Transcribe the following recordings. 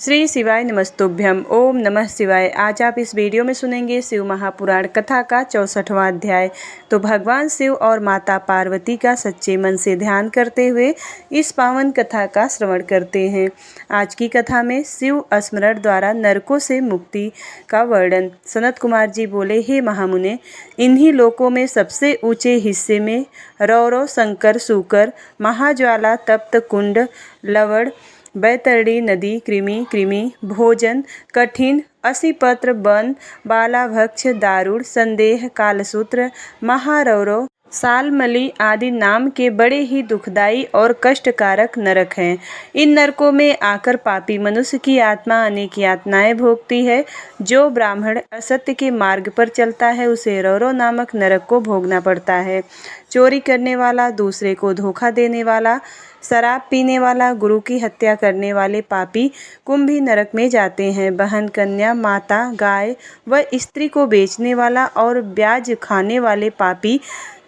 श्री शिवाय नमस्तुभ्यम। ओम नमः शिवाय। आज आप इस वीडियो में सुनेंगे शिव महापुराण कथा का 64वां अध्याय। तो भगवान शिव और माता पार्वती का सच्चे मन से ध्यान करते हुए इस पावन कथा का श्रवण करते हैं। आज की कथा में शिव स्मरण द्वारा नरकों से मुक्ति का वर्णन। सनत कुमार जी बोले, हे महामुने, इन्हीं लोकों में सबसे ऊंचे हिस्से में रौरव, शंकर, सूकर, महाज्वाला, तप्त कुंड, लवण, बैतरणी नदी, कृमि, भोजन, कठिन, असिपत्र, वन, बालाभक्ष, दारुण, संदेह, कालसूत्र, महारौरव, सालमली आदि नाम के बड़े ही दुखदायी और कष्टकारक नरक हैं। इन नरकों में आकर पापी मनुष्य की आत्मा अनेक यातनाएं भोगती है। जो ब्राह्मण असत्य के मार्ग पर चलता है उसे रौरव नामक नरक को भोगना पड़ता है। चोरी करने वाला, दूसरे को धोखा देने वाला, शराब पीने वाला, गुरु की हत्या करने वाले पापी कुंभी नरक में जाते हैं। बहन, कन्या, माता, गाय व स्त्री को बेचने वाला और ब्याज खाने वाले पापी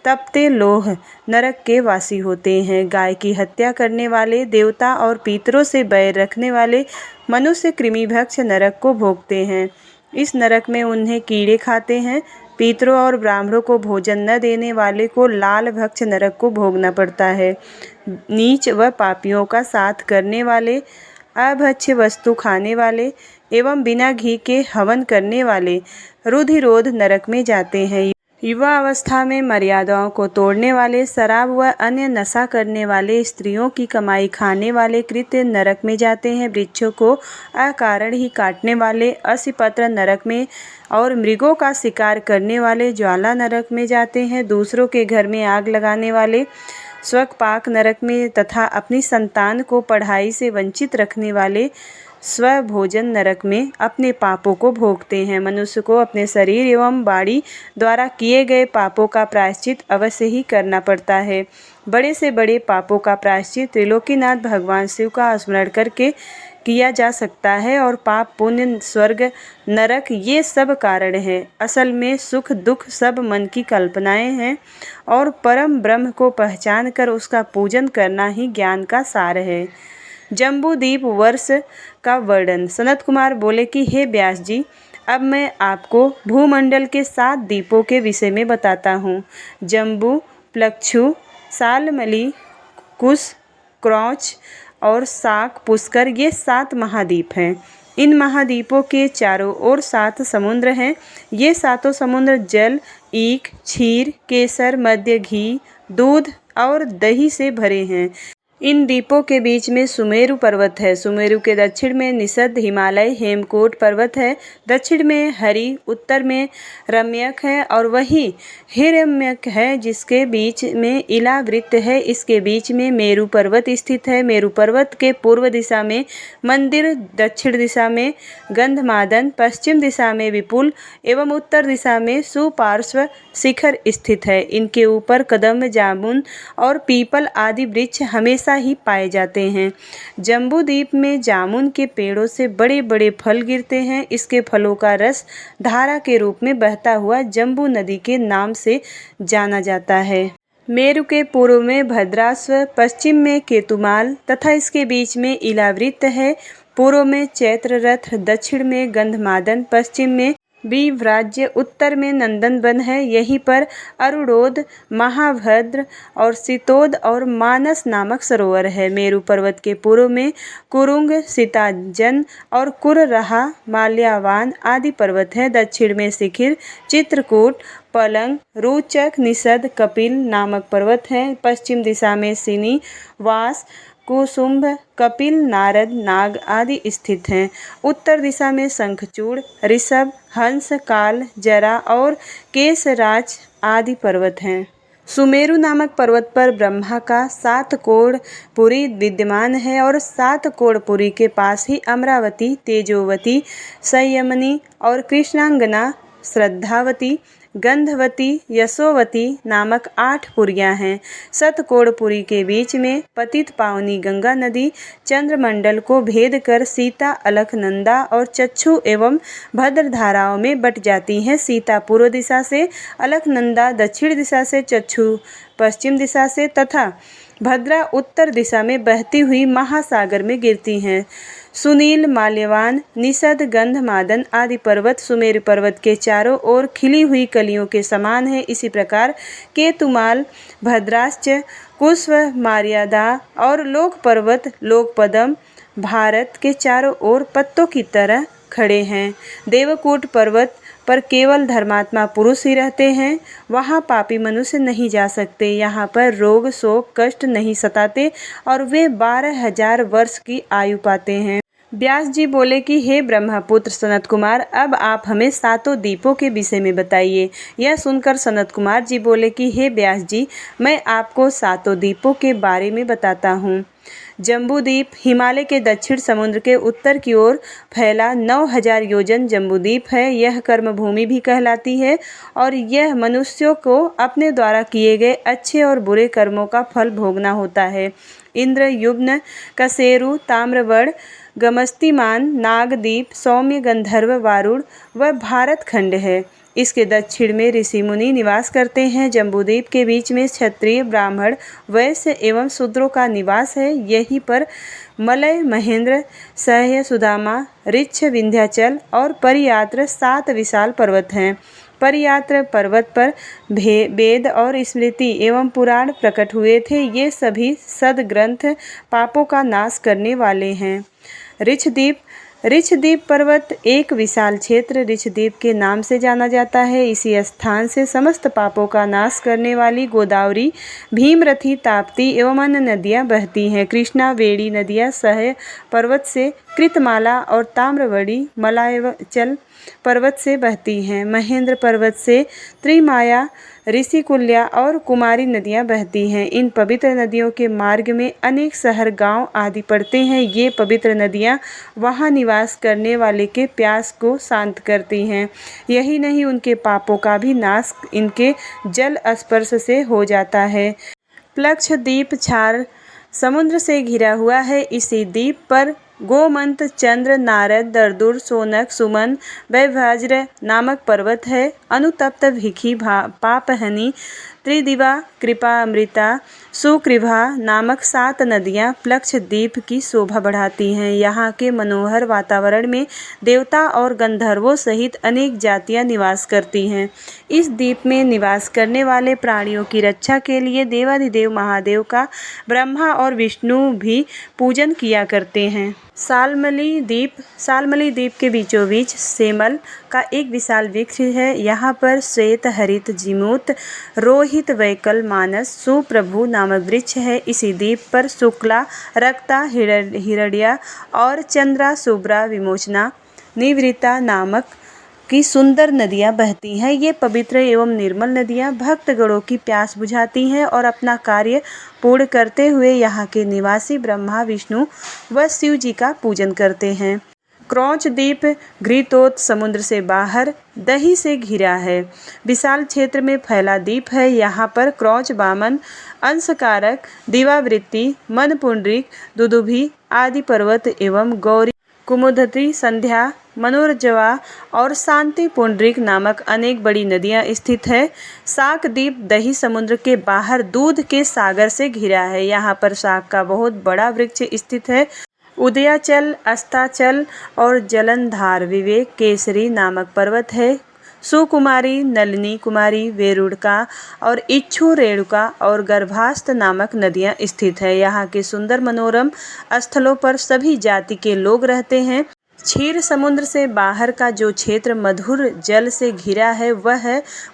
तपते लोह नरक के वासी होते हैं। गाय की हत्या करने वाले, देवता और पितरों से बैर रखने वाले मनुष्य कृमिभक्ष नरक को भोगते हैं। इस नरक में उन्हें कीड़े खाते हैं। पितरों और ब्राह्मणों को भोजन न देने वाले को लाल भक्ष नरक को भोगना पड़ता है। नीच व पापियों का साथ करने वाले, अभक्ष्य वस्तु खाने वाले एवं बिना घी के हवन करने वाले रुधिरोध नरक में जाते हैं। युवा अवस्था में मर्यादाओं को तोड़ने वाले, शराब व अन्य नशा करने वाले, स्त्रियों की कमाई खाने वाले कृत्य नरक में जाते हैं। वृक्षों को अकारण ही काटने वाले असिपत्र नरक में और मृगों का शिकार करने वाले ज्वाला नरक में जाते हैं। दूसरों के घर में आग लगाने वाले स्वपाक नरक में तथा अपनी संतान को पढ़ाई से वंचित रखने वाले स्वभोजन नरक में अपने पापों को भोगते हैं। मनुष्य को अपने शरीर एवं वाणी द्वारा किए गए पापों का प्रायश्चित अवश्य ही करना पड़ता है। बड़े से बड़े पापों का प्रायश्चित त्रिलोकीनाथ भगवान शिव का स्मरण करके किया जा सकता है और पाप, पुण्य, स्वर्ग, नरक ये सब कारण है। असल में सुख दुख सब मन की कल्पनाएं हैं और परम ब्रह्म को पहचान कर उसका पूजन करना ही ज्ञान का सार है। जम्बूद्वीप वर्ष का वर्णन। सनत कुमार बोले कि हे व्यास जी, अब मैं आपको भूमंडल के 7 द्वीपों के विषय में बताता हूँ। जम्बू, प्लक्षु, सालमली, कुश, क्रौच और शाक, पुष्कर ये 7 महाद्वीप हैं। इन महाद्वीपों के चारों ओर 7 समुद्र हैं। ये 7 समुद्र जल, ईख, क्षीर, केसर, मद्य, घी, दूध और दही से भरे हैं। इन द्वीपों के बीच में सुमेरु पर्वत है। सुमेरु के दक्षिण में निषद, हिमालय, हेमकोट पर्वत है। दक्षिण में हरि, उत्तर में रम्यक है और वही हिरण्यक है जिसके बीच में इलावृत्त है। इसके बीच में मेरु पर्वत स्थित है। मेरु पर्वत के पूर्व दिशा में मंदिर, दक्षिण दिशा में गंधमादन, पश्चिम दिशा में विपुल एवं उत्तर दिशा में सुपार्श्व शिखर स्थित है। इनके ऊपर कदम्ब, जामुन और पीपल आदि वृक्ष हमेशा ही पाए जाते हैं। जम्बूद्वीप में जामुन के पेड़ों से बड़े बड़े फल गिरते हैं। इसके फलों का रस धारा के रूप में बहता हुआ जम्बू नदी के नाम से जाना जाता है। मेरु के पूर्व में भद्राश्व, पश्चिम में केतुमाल तथा इसके बीच में इलावृत्त है। पूर्व में चैत्र रथ, दक्षिण में गंधमादन, पश्चिम में विव्राज्य, उत्तर में नंदनवन है। यहीं पर अरुणोद, महाभद्र और सितोद और मानस नामक सरोवर है। मेरु पर्वत के पूर्व में कुरुंग, सीताजन और कुररहा, माल्यावान आदि पर्वत है। दक्षिण में शिखिर, चित्रकूट, पलंग, रोचक, निषद, कपिल नामक पर्वत हैं। पश्चिम दिशा में सिनी, वास, कुसुम्भ, कपिल, नारद, नाग आदि स्थित हैं। उत्तर दिशा में शंखचूड़, ऋषभ, हंस, काल, जरा और केसराज आदि पर्वत हैं। सुमेरु नामक पर्वत पर ब्रह्मा का 7 कोण पुरी विद्यमान है और 7 कोण पुरी के पास ही अमरावती, तेजोवती, संयमनी और कृष्णांगना, श्रद्धावती, गंधवती, यशोवती नामक 8 पुरियां हैं। सतकोणपुरी के बीच में पतित पावनी गंगा नदी चंद्रमंडल को भेद कर सीता, अलकनंदा और चक्षु एवं भद्र धाराओं में बट जाती हैं। सीता पूर्व दिशा से, अलकनंदा दक्षिण दिशा से, चक्षु पश्चिम दिशा से तथा भद्रा उत्तर दिशा में बहती हुई महासागर में गिरती हैं। सुनील, माल्यवान, निषद, गंधमादन आदि पर्वत सुमेरु पर्वत के चारों ओर खिली हुई कलियों के समान है। इसी प्रकार केतुमाल, भद्राश्च, कुश्व, मार्यादा और लोक पर्वत लोकपदम भारत के चारों ओर पत्तों की तरह खड़े हैं। देवकूट पर्वत पर केवल धर्मात्मा पुरुष ही रहते हैं। वहाँ पापी मनुष्य नहीं जा सकते। यहाँ पर रोग, शोक, कष्ट नहीं सताते और वे 12,000 वर्ष की आयु पाते हैं। व्यास जी बोले कि हे ब्रह्मपुत्र सनत कुमार, अब आप हमें सातों द्वीपों के विषय में बताइए। यह सुनकर सनत कुमार जी बोले कि हे व्यास जी, मैं आपको सातों द्वीपों के बारे में बताता हूँ। जम्बूद्वीप हिमालय के दक्षिण समुद्र के उत्तर की ओर फैला 9,000 योजन जम्बूद्वीप है। यह कर्मभूमि भी कहलाती है और यह मनुष्यों को अपने द्वारा किए गए अच्छे और बुरे कर्मों का फल भोगना होता है। इंद्र, युम्न, कसेरु, ताम्रवर्ण, गमस्तिमान, नागद्वीप, सौम्य, गंधर्व, वारुण व भारत खंड है। इसके दक्षिण में ऋषि मुनि निवास करते हैं। जम्बूद्वीप के बीच में क्षत्रिय, ब्राह्मण, वैश्य एवं शूद्रों का निवास है। यहीं पर मलय, महेंद्र, सह्य, सुदामा, ऋक्ष, विंध्याचल और परियात्र 7 विशाल पर्वत हैं। परियात्र पर्वत पर वेद और स्मृति एवं पुराण प्रकट हुए थे। ये सभी सद्ग्रंथ पापों का नाश करने वाले हैं। ऋषद्वीप पर्वत एक विशाल क्षेत्र ऋषद्वीप के नाम से जाना जाता है। इसी स्थान से समस्त पापों का नाश करने वाली गोदावरी, भीमरथी, ताप्ती एवं अन्य नदियाँ बहती हैं। कृष्णा, वेणी नदियाँ सह्य पर्वत से, कृतमाला और ताम्रवड़ी मलायचल पर्वत से बहती हैं। महेंद्र पर्वत से त्रिमाया, ऋषिकुल्या और कुमारी नदियाँ बहती हैं। इन पवित्र नदियों के मार्ग में अनेक शहर, गांव आदि पड़ते हैं। ये पवित्र नदियाँ वहाँ निवास करने वाले के प्यास को शांत करती हैं। यही नहीं, उनके पापों का भी नाश इनके जल स्पर्श से हो जाता है। प्लक्षद्वीप क्षार समुद्र से घिरा हुआ है। इसी द्वीप पर गोमंत, चंद्र, नारद, दर्दुर, सोनक, सुमन, वैव्याज्र नामक पर्वत है। अनुतप्त, भिखी, पापहनी, त्रिदिवा, कृपा, अमृता, सुकृभा नामक 7 नदियाँ प्लक्षद्वीप की शोभा बढ़ाती हैं। यहाँ के मनोहर वातावरण में देवता और गंधर्वों सहित अनेक जातियाँ निवास करती हैं। इस द्वीप में निवास करने वाले प्राणियों की रक्षा के लिए देवाधिदेव महादेव का ब्रह्मा और विष्णु भी पूजन किया करते हैं। सालमली द्वीप के बीचों बीच सेमल का एक विशाल वृक्ष है। यहाँ पर श्वेत, हरित, जीमूत, रोहित, वैकल, मानस, सुप्रभु नामक वृक्ष है। इसी द्वीप पर शुक्ला, रक्ता, हिरड्या और चंद्रा, शुभ्रा, विमोचना, निवृत्ता नामक की सुंदर नदियाँ बहती हैं। ये पवित्र एवं निर्मल नदियाँ भक्तगणों की प्यास बुझाती हैं और अपना कार्य पूर्ण करते हुए यहाँ के निवासी ब्रह्मा, विष्णु व शिव जी का पूजन करते हैं। क्रौंच द्वीप घृतोत समुद्र से बाहर दही से घिरा है। विशाल क्षेत्र में फैला द्वीप है। यहाँ पर क्रौंच, वामन, अंशकारक, दिवावृत्ति, मनपुंडरीक, दुदुभि आदि पर्वत एवं गौरी, कुमुदती, संध्या, मनोरजवा और शांति पुंडरीक नामक अनेक बड़ी नदियाँ स्थित है। शाक द्वीप दही समुद्र के बाहर दूध के सागर से घिरा है। यहाँ पर शाक का बहुत बड़ा वृक्ष स्थित है। उदयाचल, अस्ताचल और जलंधार, विवेक केसरी नामक पर्वत है। सुकुमारी, नलिनी कुमारी, वेरुड़का और इच्छु रेणुका और गर्भास्थ नामक नदियाँ स्थित है। यहाँ के सुंदर मनोरम स्थलों पर सभी जाति के लोग रहते हैं। क्षीर समुद्र से बाहर का जो क्षेत्र मधुर जल से घिरा है वह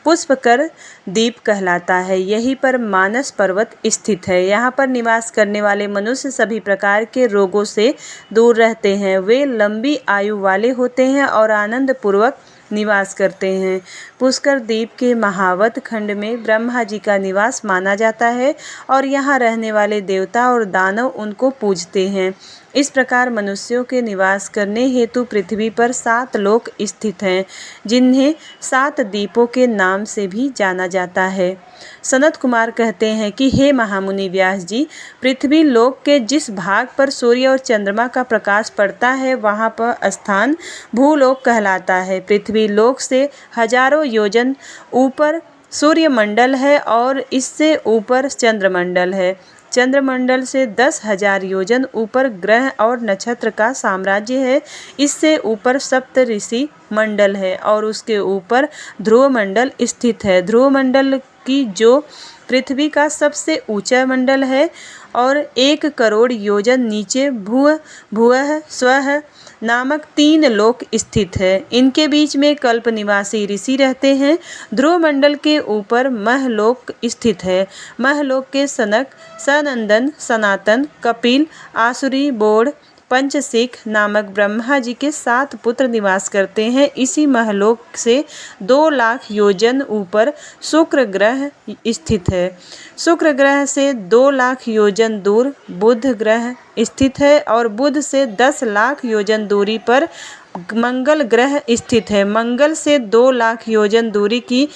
पुष्पकर द्वीप कहलाता है। यहीं पर मानस पर्वत स्थित है। यहाँ पर निवास करने वाले मनुष्य सभी प्रकार के रोगों से दूर रहते हैं। वे लंबी आयु वाले होते हैं और आनंद पूर्वक निवास करते हैं। पुष्कर द्वीप के महावत खंड में ब्रह्मा जी का निवास माना जाता है और यहाँ रहने वाले देवता और दानव उनको पूजते हैं। इस प्रकार मनुष्यों के निवास करने हेतु पृथ्वी पर 7 लोक स्थित हैं, जिन्हें 7 द्वीपों के नाम से भी जाना जाता है। सनत कुमार कहते हैं कि हे महामुनि व्यास जी, पृथ्वी लोक के जिस भाग पर सूर्य और चंद्रमा का प्रकाश पड़ता है वहाँ पर स्थान भूलोक कहलाता है। पृथ्वी लोक से हजारों योजन ऊपर सूर्यमंडल है और इससे ऊपर चंद्रमंडल है। चंद्रमंडल से 10,000 योजन ऊपर ग्रह और नक्षत्र का साम्राज्य है। इससे ऊपर सप्त ऋषि मंडल है और उसके ऊपर ध्रुव मंडल स्थित है। ध्रुव मंडल की जो पृथ्वी का सबसे ऊंचा मंडल है और 1 करोड़ योजन नीचे भुवः स्वः नामक 3 लोक स्थित है। इनके बीच में कल्प निवासी ऋषि रहते हैं। ध्रुव मंडल के ऊपर महलोक स्थित है। महलोक के सनक, सनंदन, सनातन, कपिल, आसुरी, बोध, पंचसिख नामक ब्रह्मा जी के 7 पुत्र निवास करते हैं। इसी महलोक से 2 लाख योजन ऊपर शुक्र ग्रह स्थित है। शुक्र ग्रह से 2 लाख योजन दूर बुध ग्रह स्थित है और बुध से 10 लाख योजन दूरी पर मंगल ग्रह स्थित है। मंगल से 2 लाख योजन दूरी की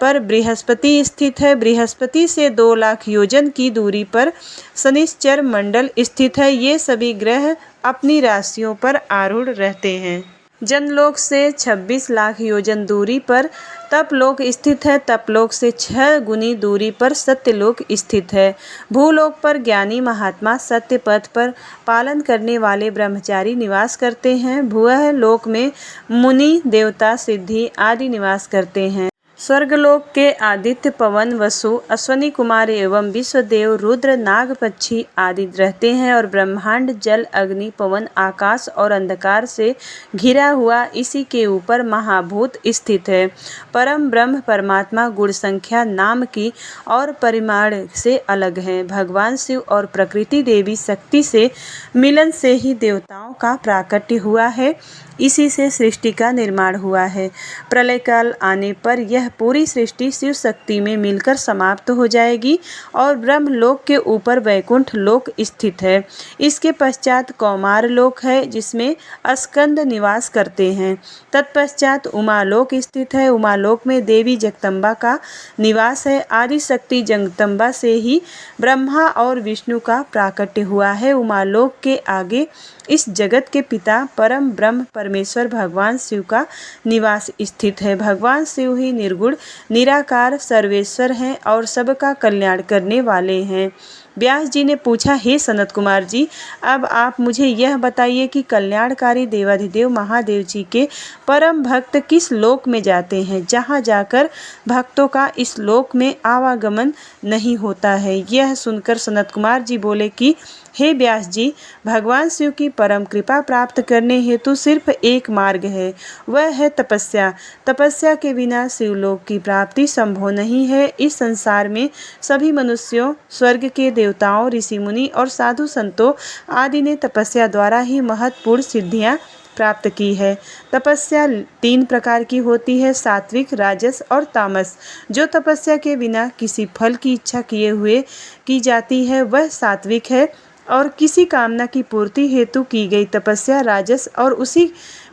पर बृहस्पति स्थित है। बृहस्पति से 2 लाख योजन की दूरी पर शनिश्चर मंडल स्थित है। ये सभी ग्रह अपनी राशियों पर आरूढ़ रहते हैं। जनलोक से 26 लाख योजन दूरी पर तपलोक स्थित है। तपलोक से 6 गुनी दूरी पर सत्यलोक स्थित है। भूलोक पर ज्ञानी महात्मा सत्य पथ पर पालन करने वाले ब्रह्मचारी निवास करते हैं। भुवः लोक में मुनि, देवता, सिद्धि आदि निवास करते हैं। स्वर्गलोक के आदित्य, पवन, वसु, अश्वनी कुमार एवं विश्वदेव, रुद्र, नाग, पक्षी आदि रहते हैं और ब्रह्मांड जल, अग्नि, पवन, आकाश और अंधकार से घिरा हुआ इसी के ऊपर महाभूत स्थित है। परम ब्रह्म परमात्मा गुण संख्या, नाम की और परिमाण से अलग हैं। भगवान शिव और प्रकृति देवी शक्ति से मिलन से ही देवताओं का प्राकट्य हुआ है। इसी से सृष्टि का निर्माण हुआ है। प्रलय काल आने पर यह पूरी सृष्टि शिव शक्ति में मिलकर समाप्त हो जाएगी और ब्रह्मलोक के ऊपर वैकुंठ लोक स्थित है। इसके पश्चात कौमार लोक है जिसमें स्कंद निवास करते हैं। तत्पश्चात उमालोक स्थित है। उमालोक में देवी जगदम्बा का निवास है। आदि शक्ति जगदम्बा से ही ब्रह्मा और विष्णु का प्राकट्य हुआ है। उमालोक के आगे इस जगत के पिता परम ब्रह्म परमेश्वर भगवान शिव का निवास स्थित है। भगवान शिव ही निर्गुण निराकार सर्वेश्वर हैं और सबका कल्याण करने वाले हैं। व्यास जी ने पूछा, हे सनत कुमार जी, अब आप मुझे यह बताइए कि कल्याणकारी देवाधिदेव महादेव जी के परम भक्त किस लोक में जाते हैं, जहाँ जाकर भक्तों का इस लोक में आवागमन नहीं होता है। यह सुनकर सनत कुमार जी बोले कि हे व्यास जी, भगवान शिव की परम कृपा प्राप्त करने हेतु सिर्फ एक मार्ग है, वह है तपस्या। तपस्या के बिना शिवलोक की प्राप्ति संभव नहीं है। इस संसार में सभी मनुष्यों, स्वर्ग के देवताओं, ऋषि मुनि और साधु संतों आदि ने तपस्या द्वारा ही महत्वपूर्ण सिद्धियां प्राप्त की है। तपस्या 3 प्रकार की होती है, सात्विक, राजस और तामस। जो तपस्या के बिना किसी फल की इच्छा किए हुए की जाती है वह सात्विक है और किसी कामना की पूर्ति हेतु की गई तपस्या राजस और उसी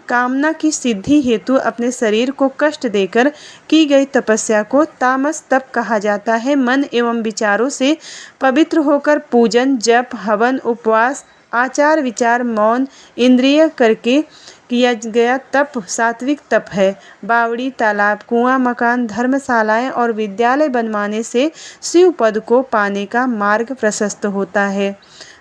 कामना की सिद्धि हेतु अपने शरीर को कष्ट देकर की गई तपस्या को तामस तप कहा जाता है। मन एवं विचारों से पवित्र होकर पूजन, जप, हवन, उपवास, आचार विचार, मौन, इंद्रिय करके किया गया तप सात्विक तप है। बावड़ी, तालाब, कुआं, मकान, धर्मशालाएं और विद्यालय बनवाने से शिव पद को पाने का मार्ग प्रशस्त होता है।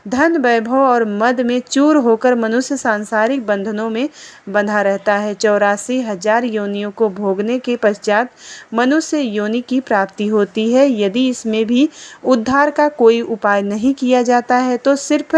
धन, वैभव और मद में चूर होकर मनुष्य सांसारिक बंधनों में बंधा रहता है। 84,000 योनियों को भोगने के पश्चात मनुष्य योनि की प्राप्ति होती है। यदि इसमें भी उद्धार का कोई उपाय नहीं किया जाता है तो सिर्फ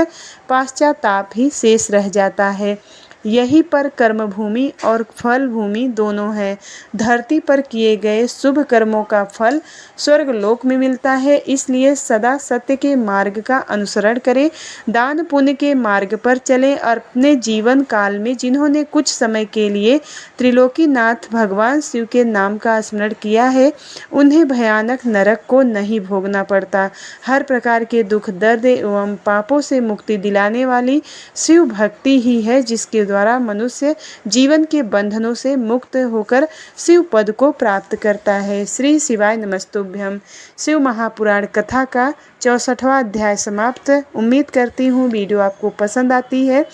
पश्चाताप ही शेष रह जाता है। यही पर कर्म भूमि और फल भूमि दोनों है। धरती पर किए गए शुभ कर्मों का फल स्वर्ग लोक में मिलता है। इसलिए सदा सत्य के मार्ग का अनुसरण करें, दान पुण्य के मार्ग पर चलें और अपने जीवन काल में जिन्होंने कुछ समय के लिए त्रिलोकीनाथ भगवान शिव के नाम का स्मरण किया है उन्हें भयानक नरक को नहीं भोगना पड़ता। हर प्रकार के दुख, दर्द एवं पापों से मुक्ति दिलाने वाली शिव भक्ति ही है जिसके द्वारा मनुष्य जीवन के बंधनों से मुक्त होकर शिव पद को प्राप्त करता है। श्री शिवाय नमस्तुभ्यम। शिव महापुराण कथा का 64वां अध्याय समाप्त। उम्मीद करती हूँ वीडियो आपको पसंद आती है।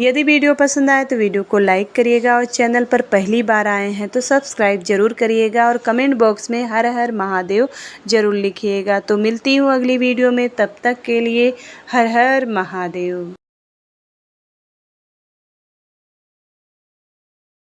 यदि वीडियो पसंद आए तो वीडियो को लाइक करिएगा और चैनल पर पहली बार आए हैं तो सब्सक्राइब जरूर करिएगा और कमेंट बॉक्स में हर हर महादेव जरूर लिखिएगा। तो मिलती हूँ अगली वीडियो में, तब तक के लिए हर हर महादेव।